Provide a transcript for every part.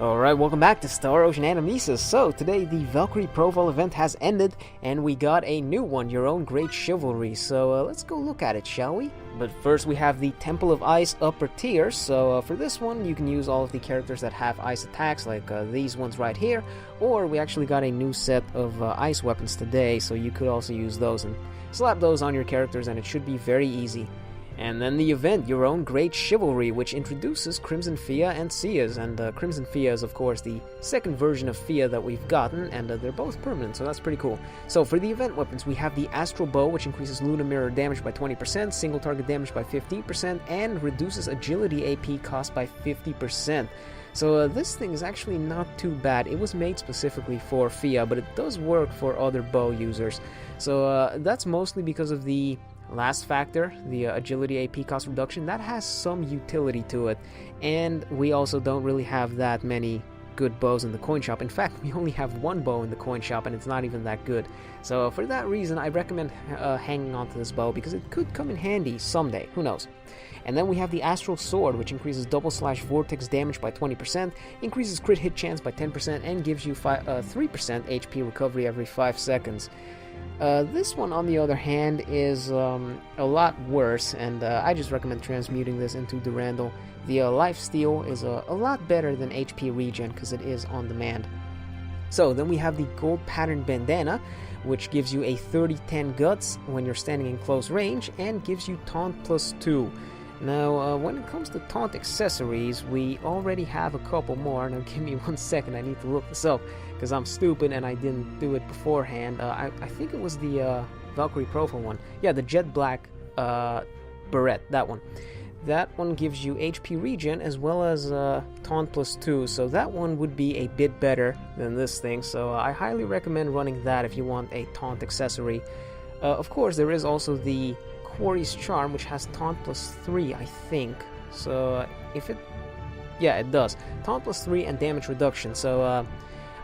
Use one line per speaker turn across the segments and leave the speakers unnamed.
Alright, welcome back to Star Ocean Anamnesis. So, today the Valkyrie Profile event has ended, and we got a new one, Your Own Great Chivalry. So, let's go look at it, shall we? But first we have the Temple of Ice upper tier. So, for this one, you can use all of the characters that have ice attacks, like these ones right here. Or, we actually got a new set of ice weapons today, so you could also use those and slap those on your characters, and it should be very easy. And then the event, Your Own Great Chivalry, which introduces Crimson Phia and Cyuss. And Crimson Phia is, of course, the second version of Phia that we've gotten, and they're both permanent, so that's pretty cool. So for the event weapons, we have the Astral Bow, which increases Luna Mirror damage by 20%, single target damage by 15%, and reduces Agility AP cost by 50%. So this thing is actually not too bad. It was made specifically for Phia, but it does work for other bow users. So that's mostly because of the last factor, the agility AP cost reduction. That has some utility to it, and we also don't really have that many good bows in the coin shop. In fact, we only have one bow in the coin shop, and it's not even that good. So for that reason, I recommend hanging on to this bow, because it could come in handy someday, who knows. And then we have the Astral Sword, which increases double/vortex damage by 20%, increases crit hit chance by 10%, and gives you 3% HP recovery every 5 seconds. This one, on the other hand, is a lot worse, and I just recommend transmuting this into Durandal. The lifesteal is a lot better than HP regen, because it is on demand. So then we have the Gold Pattern Bandana, which gives you a 30-10 guts when you're standing in close range, and gives you taunt +2. Now, when it comes to taunt accessories, we already have a couple more. Now, give me 1 second, I need to look this up, because I'm stupid and I didn't do it beforehand. I think it was the Valkyrie Profile one. Yeah, the Jet Black Beret, that one. That one gives you HP regen as well as taunt +2, so that one would be a bit better than this thing. So I highly recommend running that if you want a taunt accessory. Of course, there is also the Quarry's Charm, which has taunt +3, I think. So if it... yeah, it does. Taunt +3 and damage reduction. So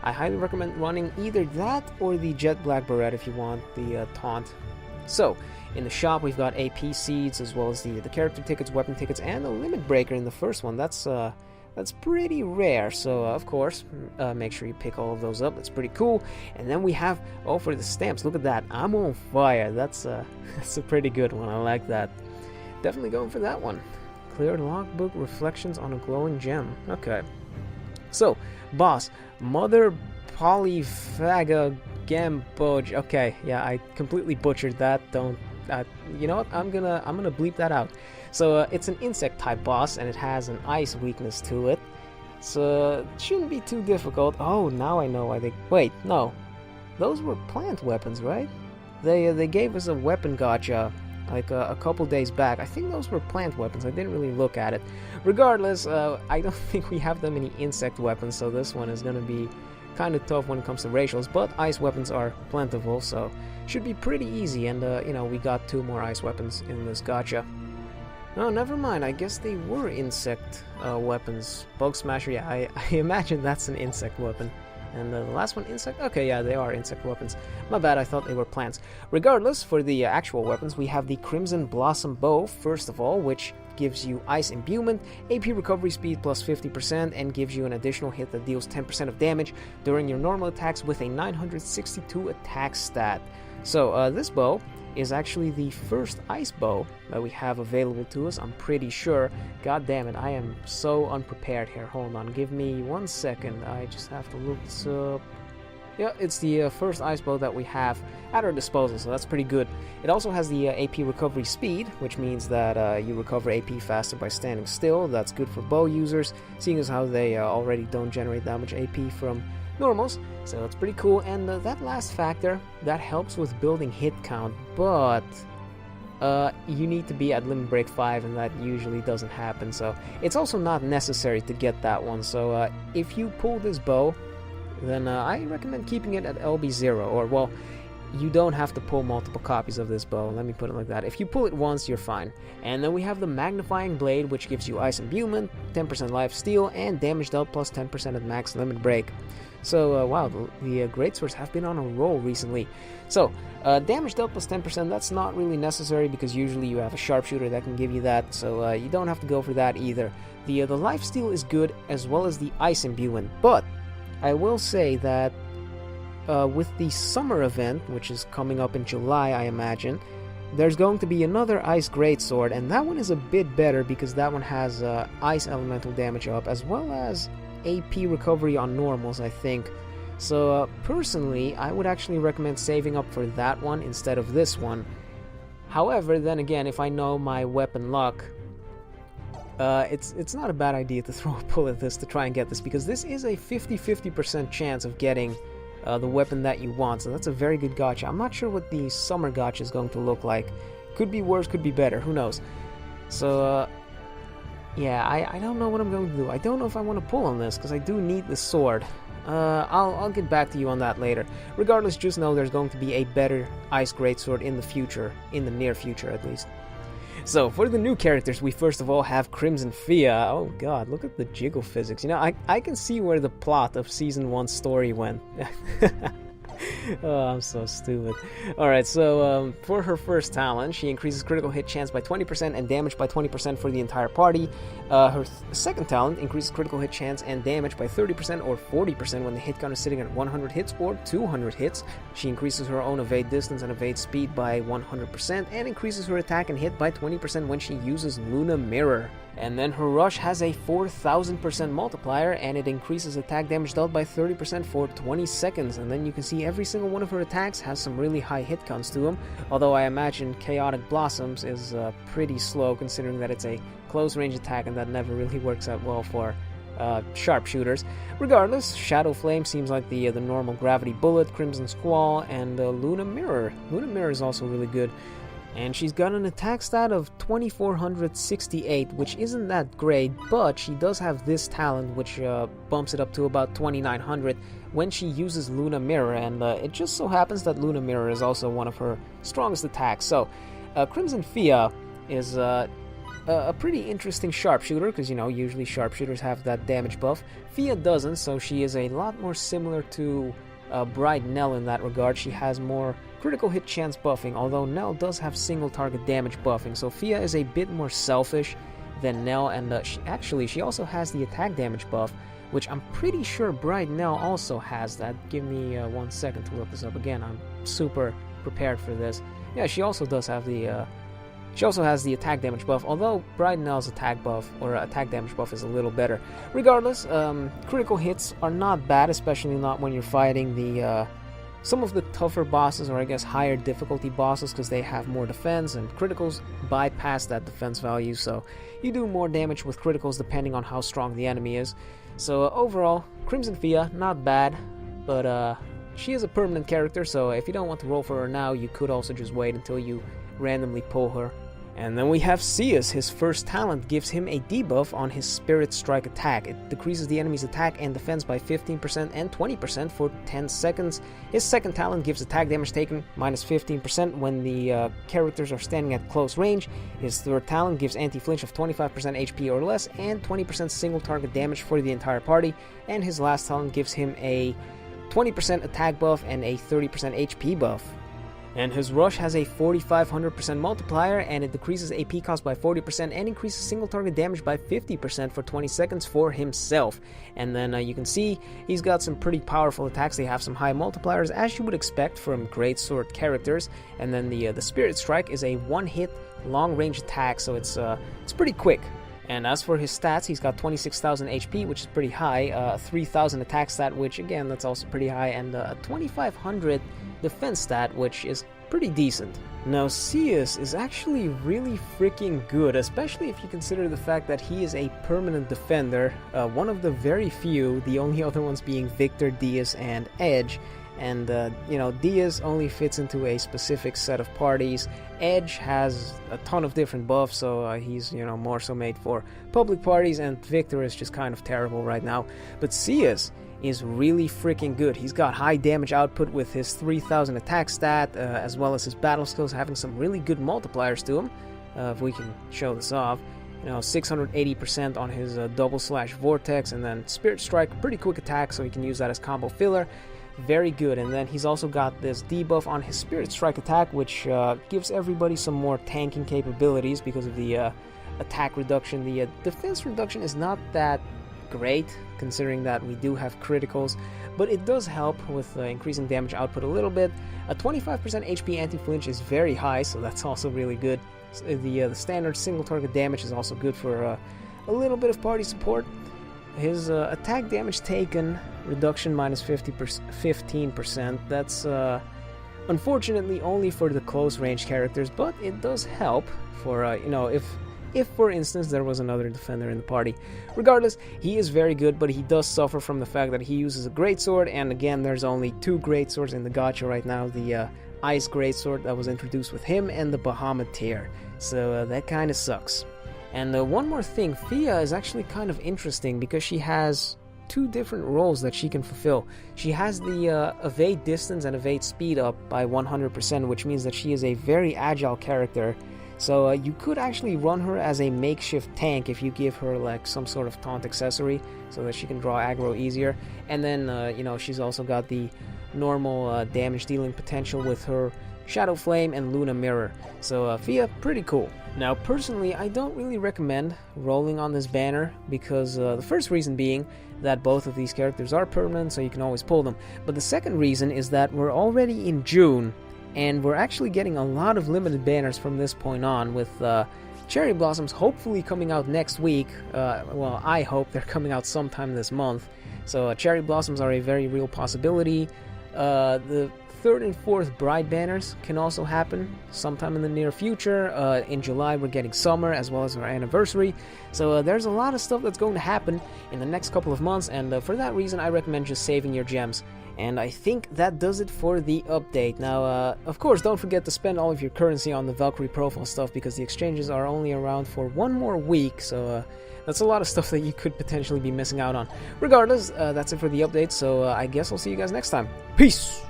I highly recommend running either that or the Jet Black Beret if you want the taunt. So, in the shop we've got AP seeds, as well as the character tickets, weapon tickets, and a limit breaker in the first one. That's pretty rare, so of course, make sure you pick all of those up. That's pretty cool. And then we have, oh, for the stamps, look at that. I'm on fire. That's a pretty good one. I like that. Definitely going for that one. Clear logbook, reflections on a glowing gem. Okay. So, boss, Mother Polyphaga Gamboj. Okay, yeah, I completely butchered that. Don't, you know what? I'm gonna bleep that out. So it's an insect type boss, and it has an ice weakness to it. So it shouldn't be too difficult. Oh, now I know why they... wait, no. Those were plant weapons, right? They gave us a weapon gacha like a couple days back. I think those were plant weapons. I didn't really look at it. Regardless, I don't think we have that many insect weapons, so this one is gonna be kind of tough when it comes to racials, but ice weapons are plentiful, so should be pretty easy. And you know, we got 2 more ice weapons in this gacha. Oh, never mind, I guess they were insect weapons. Bug Smasher, yeah, I imagine that's an insect weapon. And the last one, insect? Okay, yeah, they are insect weapons. My bad, I thought they were plants. Regardless, for the actual weapons, we have the Crimson Blossom Bow, first of all, which gives you Ice Imbuement, AP recovery speed plus 50%, and gives you an additional hit that deals 10% of damage during your normal attacks with a 962 attack stat. So, this bow is actually the first ice bow that we have available to us, I'm pretty sure. God damn it, I am so unprepared here. Hold on, give me 1 second. I just have to look this up. Yeah, it's the first ice bow that we have at our disposal, so that's pretty good. It also has the AP recovery speed, which means that you recover AP faster by standing still. That's good for bow users, seeing as how they already don't generate that much AP from normals, so it's pretty cool. And that last factor, that helps with building hit count, but you need to be at limit break 5, and that usually doesn't happen, so it's also not necessary to get that one. So if you pull this bow, then I recommend keeping it at LB0, or well, you don't have to pull multiple copies of this bow, let me put it like that. If you pull it once, you're fine. And then we have the Magnifying Blade, which gives you Ice Imbuement, 10% life steal, and damage dealt plus 10% at max limit break. So, wow, the greatswords have been on a roll recently. So, damage dealt plus 10%, that's not really necessary because usually you have a sharpshooter that can give you that, so you don't have to go for that either. The life steal is good, as well as the Ice Imbuement, but I will say that with the summer event, which is coming up in July, I imagine, there's going to be another Ice Greatsword, and that one is a bit better because that one has Ice Elemental damage up, as well as AP recovery on normals, I think. So personally, I would actually recommend saving up for that one instead of this one. However, then again, if I know my weapon luck, it's not a bad idea to throw a pull at this to try and get this, because this is a 50-50% chance of getting the weapon that you want, so that's a very good gacha. I'm not sure what the summer gacha is going to look like. Could be worse, could be better, who knows. So, yeah, I don't know what I'm going to do. I don't know if I want to pull on this, because I do need the sword. I'll get back to you on that later. Regardless, just know there's going to be a better Ice Greatsword in the future, in the near future at least. So, for the new characters, we first of all have Crimson Phia. Oh god, look at the jiggle physics. You know, I can see where the plot of Season 1's story went. Oh, I'm so stupid. Alright, so for her first talent, she increases critical hit chance by 20% and damage by 20% for the entire party. Her second talent increases critical hit chance and damage by 30% or 40% when the hit count is sitting at 100 hits or 200 hits. She increases her own evade distance and evade speed by 100% and increases her attack and hit by 20% when she uses Luna Mirror. And then her rush has a 4000% multiplier, and it increases attack damage dealt by 30% for 20 seconds. And then you can see every single one of her attacks has some really high hit counts to them, although I imagine Chaotic Blossoms is pretty slow considering that it's a close range attack and that never really works out well for sharpshooters. Regardless, Shadow Flame seems like the normal Gravity Bullet, Crimson Squall, and Luna Mirror. Luna Mirror is also really good. And she's got an attack stat of 2468, which isn't that great, but she does have this talent, which bumps it up to about 2900 when she uses Luna Mirror, and it just so happens that Luna Mirror is also one of her strongest attacks. So, Crimson Phia is a pretty interesting sharpshooter, because, you know, usually sharpshooters have that damage buff. Phia doesn't, so she is a lot more similar to Bride Nell in that regard. She has more critical hit chance buffing, although Nell does have single target damage buffing, so Phia is a bit more selfish than Nell, and she also has the attack damage buff, which I'm pretty sure Bride Nell also has that. Give me 1 second to look this up again. I'm super prepared for this. Yeah, she also does have the she also has the attack damage buff, although Bride Nell's attack buff, or attack damage buff, is a little better. Regardless, critical hits are not bad, especially not when you're fighting the some of the tougher bosses, or I guess higher difficulty bosses, because they have more defense, and criticals bypass that defense value, so you do more damage with criticals depending on how strong the enemy is. So overall, Crimson Phia, not bad, but she is a permanent character, so if you don't want to roll for her now, you could also just wait until you randomly pull her. And then we have Cyuss. His first talent gives him a debuff on his Spirit Strike attack. It decreases the enemy's attack and defense by 15% and 20% for 10 seconds. His second talent gives attack damage taken minus 15% when the characters are standing at close range. His third talent gives anti-flinch of 25% HP or less and 20% single target damage for the entire party. And his last talent gives him a 20% attack buff and a 30% HP buff. And his rush has a 4500% multiplier, and it decreases AP cost by 40% and increases single target damage by 50% for 20 seconds for himself. And then you can see he's got some pretty powerful attacks. They have some high multipliers, as you would expect from greatsword characters. And then the Spirit Strike is a one-hit long-range attack, so it's pretty quick. And as for his stats, he's got 26,000 HP, which is pretty high, 3,000 attack stat, which again, that's also pretty high, and a 2,500 defense stat, which is pretty decent. Now, Cyuss is actually really freaking good, especially if you consider the fact that he is a permanent defender, one of the very few, the only other ones being Victor, Diaz, and Edge. And, you know, Diaz only fits into a specific set of parties. Edge has a ton of different buffs, so he's, you know, more so made for public parties, and Victor is just kind of terrible right now. But Cyuss is really freaking good. He's got high damage output with his 3000 attack stat, as well as his battle skills having some really good multipliers to him. If we can show this off. You know, 680% on his double slash vortex, and then Spirit Strike, pretty quick attack, so he can use that as combo filler. Very good. And then he's also got this debuff on his Spirit Strike attack, which gives everybody some more tanking capabilities because of the attack reduction. The defense reduction is not that great, considering that we do have criticals, but it does help with increasing damage output a little bit. A 25% HP anti-flinch is very high, so that's also really good. The standard single target damage is also good for a little bit of party support. His attack damage taken reduction minus 15%. That's unfortunately only for the close range characters, but it does help for you know, if for instance there was another defender in the party. Regardless, he is very good, but he does suffer from the fact that he uses a greatsword, and again, there's only 2 greatswords in the gacha right now. The Ice Greatsword that was introduced with him, and the Bahamut Tear. So that kind of sucks. And one more thing, Phia is actually kind of interesting because she has 2 different roles that she can fulfill. She has the evade distance and evade speed up by 100%, which means that she is a very agile character. So you could actually run her as a makeshift tank if you give her like some sort of taunt accessory so that she can draw aggro easier. And then, you know, she's also got the normal damage dealing potential with her Shadow Flame and Luna Mirror. So Phia, pretty cool. Now personally, I don't really recommend rolling on this banner because the first reason being that both of these characters are permanent, so you can always pull them. But the second reason is that we're already in June, and we're actually getting a lot of limited banners from this point on, with Cherry Blossoms hopefully coming out next week. Well, I hope they're coming out sometime this month. So Cherry Blossoms are a very real possibility. The 3rd and 4th Bride banners can also happen sometime in the near future. In July we're getting summer as well as our anniversary. So there's a lot of stuff that's going to happen in the next couple of months, and for that reason I recommend just saving your gems. And I think that does it for the update. Now, of course, don't forget to spend all of your currency on the Valkyrie Profile stuff, because the exchanges are only around for 1 more week, so that's a lot of stuff that you could potentially be missing out on. Regardless, that's it for the update, so I guess I'll see you guys next time. Peace!